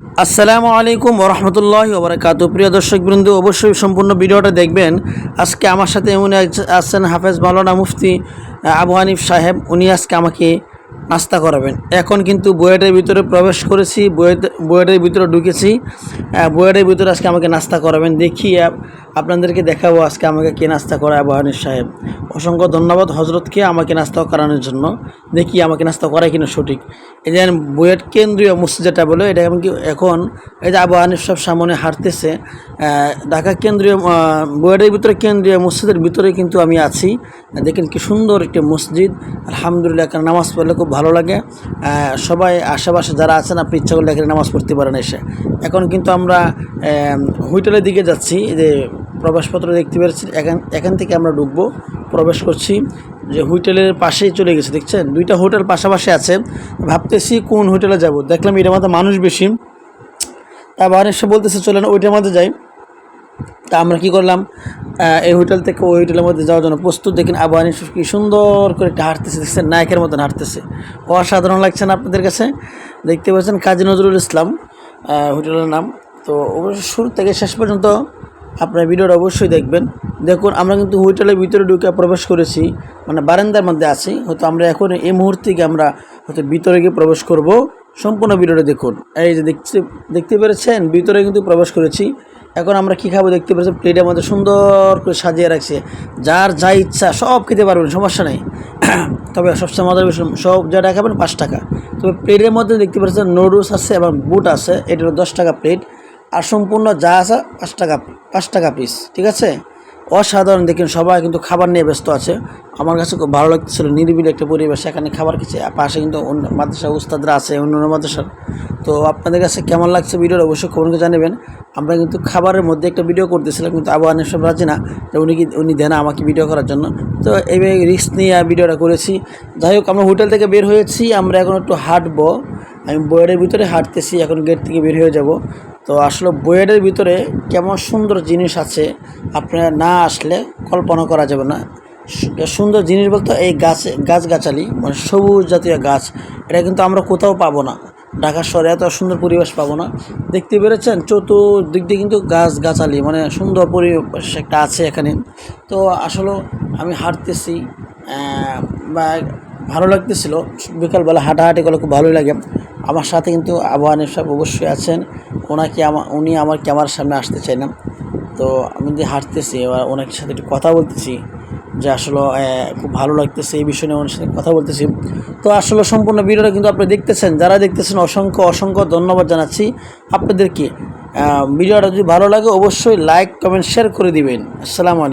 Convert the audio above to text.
আসসালামু আলাইকুম ওরহমতুল্লাহি ওবারাকাতুহু। প্রিয় দর্শকবৃন্দ, অবশ্যই সম্পূর্ণ ভিডিওটা দেখবেন। আজকে আমার সাথে এমন আছেন হাফেজ মাওলানা মুফতি আবু হানিফ সাহেব। উনি আজকে আমাকে নাস্তা করাবেন। এখন কিন্তু বুয়েটের ভিতরে প্রবেশ করেছি, বুয়েটের ভিতরে ঢুকেছি। বুয়েটের ভিতরে আজকে আমাকে নাস্তা করাবেন। দেখি আপনাদেরকে দেখাবো আজকে আমাকে কে নাস্তা করায় আবু হানিফ সাহেব। অসংখ্য ধন্যবাদ হজরতকে আমাকে নাস্তা করানোর জন্য। দেখি আমাকে নাস্তা করায় কিনা সঠিক। এই যে বুয়েট কেন্দ্রীয় মসজিদ যেটা বলে, এটা এখন এই যে আবু হানিফ সাহেব সামনে হাঁটতেছে। ঢাকা কেন্দ্রীয় বুয়েটের ভিতরে কেন্দ্রীয় মসজিদের ভিতরে কিন্তু আমি আছি। দেখেন কি সুন্দর একটি মসজিদ। আলহামদুলিল্লাহ, এখানে নামাজ পড়লে খুব ভালো লাগে। সবাই আশেপাশে যারা আছেন, আপনি ইচ্ছা করলে এখানে নামাজ পড়তে পারেন এসে। এখন কিন্তু আমরা হোটেলের দিকে যাচ্ছি। যে প্রবেশপত্র দেখতে পেরেছি, এখান থেকে আমরা ঢুকবো, প্রবেশ করছি। যে হোটেলের পাশেই চলে গেছে, দেখছেন দুইটা হোটেল পাশাপাশি আছে। ভাবতেছি কোন হোটেলে যাব। দেখলাম এটার মধ্যে মানুষ বেশি, তারপর এসে বলতেছে চলেন ওইটার মধ্যে যাই। তা আমরা কী করলাম, এই হোটেল থেকে ওই হোটেলের মধ্যে যাওয়ার জন্য প্রস্তুত। দেখেন আবু হানিফ কি সুন্দর করে একটা হাঁটতেছে, দেখছেন নায়কের মতন হাঁটতেছে। অসাধারণ লাগছে না আপনাদের কাছে? দেখতে পাচ্ছেন কাজী নজরুল ইসলাম হোটেলের নাম। তো অবশ্যই শুরু থেকে শেষ পর্যন্ত আপনার ভিডিওটা অবশ্যই দেখবেন। দেখুন আমরা কিন্তু হোটেলের ভিতরে ঢুকে প্রবেশ করেছি, মানে বারান্দার মধ্যে আছি। হয়তো আমরা এখন এই মুহূর্তে আমরা হয়তো ভিতরে গিয়ে প্রবেশ করব। সম্পূর্ণ ভিডিওটা দেখুন। এই যে দেখতে পেরেছেন ভিতরে কিন্তু প্রবেশ করেছি। এখন আমরা কী খাবো দেখতে পাচ্ছি, প্লেটের মধ্যে সুন্দর করে সাজিয়ে রাখছে। যার যা ইচ্ছা সব খেতে পারবেন, সমস্যা নেই। তবে সবসময় মজার বিষয়, সব যা খাবেন 5 টাকা। তবে প্লেটের মধ্যে দেখতে পাচ্ছেন নুডলস আছে এবং বুট আছে, এটা 10 টাকা প্লেট। আর সম্পূর্ণ যা আছে 5 টাকা পিস, ঠিক আছে? অসাধারণ। দেখেন সবাই কিন্তু খাবার নিয়ে ব্যস্ত আছে। আমার কাছে খুব ভালো লাগতেছিল, নিরিবিলি একটা পরিবেশ। এখানে খাবার খেয়েছে, পাশে কিন্তু অন্য মাদ্রাসা উস্তাদরা আছে, অন্য মাদ্রাসার। তো আপনাদের কাছে কেমন লাগছে ভিডিওটা অবশ্যই কমেন্টে জানাবেন। আমরা কিন্তু খাবারের মধ্যে একটা ভিডিও করতেছিলাম, কিন্তু আবু হানিফ সাহেব রাজি না যে উনি দেন আমাকে ভিডিও করার জন্য। তো এইভাবে রিস্ক নিয়ে ভিডিওটা করেছি। যাই হোক, আমরা হোটেল থেকে বের হয়েছি, আমরা এখন একটু হাঁটবো। আমি বুয়েটের ভিতরে হাঁটতেছি, এখন গেট থেকে বের হয়ে যাব। তো আসলে বুয়েটের ভিতরে কেমন সুন্দর জিনিস আছে, আপনারা না আসলে কল্পনা করা যাবে না। সুন্দর জিনিস বলতে এই গাছগাছালি, মানে সবুজ জাতীয় গাছ, এটা কিন্তু আমরা কোথাও পাবো না। ঢাকা শহরে এত সুন্দর পরিবেশ পাবো না। দেখতে পেরেছেন চতুর্দিক দিয়ে কিন্তু গাছগাছালি, মানে সুন্দর পরিবেশ একটা আছে এখানে। তো আসলে আমি হাঁটতেছি বা ভালো লাগতেছিল। বিকালবেলা হাঁটাহাঁটি করলে খুব ভালোই লাগে। আমার সাথে কিন্তু আবু হানিফ সাহেব অবশ্যই আছেন। উনি আমার ক্যামেরার সামনে আসতে চাই না। তো আমি যে হাঁটতেছি, এবার ওনার সাথে একটু কথা বলতেছি যে আসলে খুব ভালো লাগতেছে এই বিষয় নিয়ে ওনার সাথে কথা বলতেছি। তো আসলে সম্পূর্ণ ভিডিওটা কিন্তু আপনি দেখতেছেন, যারা দেখতেছেন অসংখ্য ধন্যবাদ জানাচ্ছি আপনাদেরকে। ভিডিওটা যদি ভালো লাগে অবশ্যই লাইক কমেন্ট শেয়ার করে দিবেন। আসসালামু আলাইকুম।